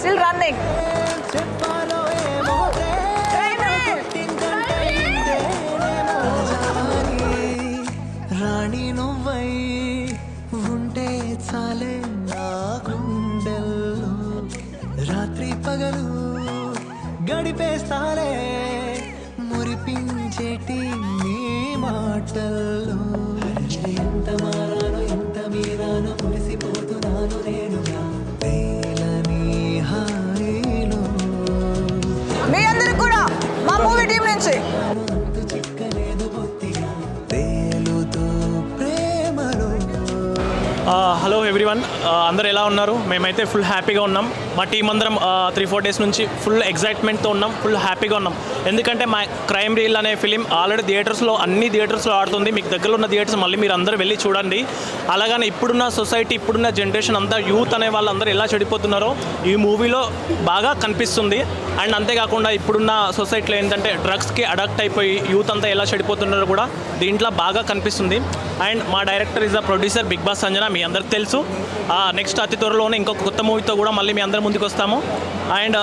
still running. రాణి నువ్వై ఉంటే చాలే నా గుండెల్లో రాత్రి పగలు గడిపేస్తాలే మురిపించేటి నీ మాటల్లో ఎంత మారాను ఎంత మీరాను మురిసిపోతున్నాను నేనుగా తేలని హాయిలో మీ అందరికి కూడా మా మూవీ టీం నుంచి చిక్కలేదు బొత్తిగా తేలుతూ ప్రేమలో. హలో ఎవ్రీవన్, అందరు ఎలా ఉన్నారు? మేమైతే ఫుల్ హ్యాపీగా ఉన్నాం. మా టీం అందరం 3-4 డేస్ నుంచి ఫుల్ ఎగ్జైట్మెంట్తో ఉన్నాం, ఫుల్ హ్యాపీగా ఉన్నాం. ఎందుకంటే మా క్రైమ్ రీల్ అనే ఫిలిం ఆల్రెడీ థియేటర్స్లో అన్ని థియేటర్స్లో ఆడుతుంది. మీకు దగ్గరలో ఉన్న థియేటర్స్ మళ్ళీ మీరు అందరూ వెళ్ళి చూడండి. అలాగనే ఇప్పుడున్న సొసైటీ, ఇప్పుడున్న జనరేషన్ అంతా యూత్ అనే వాళ్ళందరూ ఎలా చెడిపోతున్నారో ఈ మూవీలో బాగా కనిపిస్తుంది. అండ్ అంతేకాకుండా ఇప్పుడున్న సొసైటీలో ఏంటంటే డ్రగ్స్కి అడాక్ట్ అయిపోయి యూత్ అంతా ఎలా చెడిపోతున్నారో కూడా దీంట్లో బాగా కనిపిస్తుంది. అండ్ మా director is the producer Bigg Boss Sanjana, మీ అందరికి తెలుసు. నెక్స్ట్ అతి త్వరలోనే ఇంకొక కొత్త మూవీతో కూడా మళ్ళీ మీ అందరి ముందుకు వస్తాము. అండ్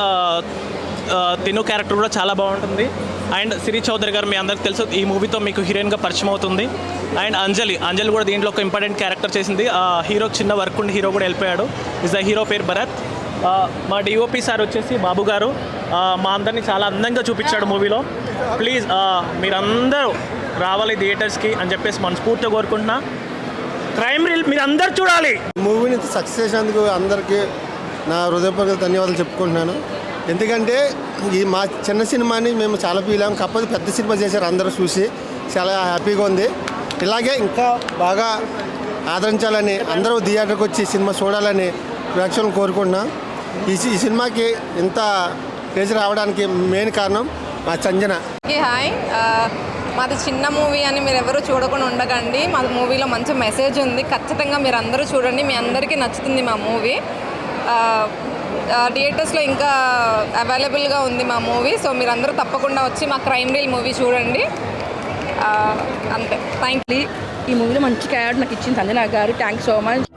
తిను క్యారెక్టర్ కూడా చాలా బాగుంటుంది. అండ్ సిరి చౌదరి గారు మీ అందరికి తెలుసు, ఈ మూవీతో మీకు హీరోయిన్గా పరిచయం అవుతుంది. అండ్ అంజలి కూడా దీంట్లో ఒక ఇంపార్టెంట్ క్యారెక్టర్ చేసింది. హీరోకి చిన్న వర్క్ ఉండి హీరో కూడా వెళ్ళిపోయాడు. ఇస్ ద హీరో పేరు భరత్. మా డిఓపి సార్ వచ్చేసి బాబు గారు మా అందరినీ చాలా అందంగా చూపించాడు మూవీలో. ప్లీజ్ మీరందరూ రావాలి థియేటర్స్కి అని చెప్పేసి మనస్ఫూర్తిగా కోరుకుంటున్నా. క్రైమ్ రీల్ మీరు అందరు చూడాలి. మూవీని సక్సెస్ చేసినందుకు అందరికీ నా హృదయపూర్వక ధన్యవాదాలు చెప్పుకుంటున్నాను. ఎందుకంటే ఈ మా చిన్న సినిమాని మేము చాలా ఫీల్ అయ్యాం. కాకపోతే పెద్ద సినిమా చేశారు, అందరూ చూసి చాలా హ్యాపీగా ఉంది. ఇలాగే ఇంకా బాగా ఆదరించాలని, అందరూ థియేటర్కి వచ్చి సినిమా చూడాలని ప్రేక్షకులను కోరుకుంటున్నాం. ఈ సినిమాకి ఇంత క్రేజ్ రావడానికి మెయిన్ కారణం మా సంజన. హాయ్, మాది చిన్న మూవీ అని మీరు ఎవరు చూడకుండా ఉండకండి. మా మూవీలో మంచి మెసేజ్ ఉంది, ఖచ్చితంగా మీరు అందరూ చూడండి. మీ అందరికీ నచ్చుతుంది మా మూవీ. థియేటర్స్లో ఇంకా అవైలబుల్గా ఉంది మా మూవీ. సో మీరు అందరూ తప్పకుండా వచ్చి మా క్రైమ్ రీల్ మూవీ చూడండి. అంతే, థ్యాంక్ యూ. ఈ మూవీలో మంచి క్యారెక్టర్ నాకు ఇచ్చింది సంజన గారు, థ్యాంక్ సో మచ్.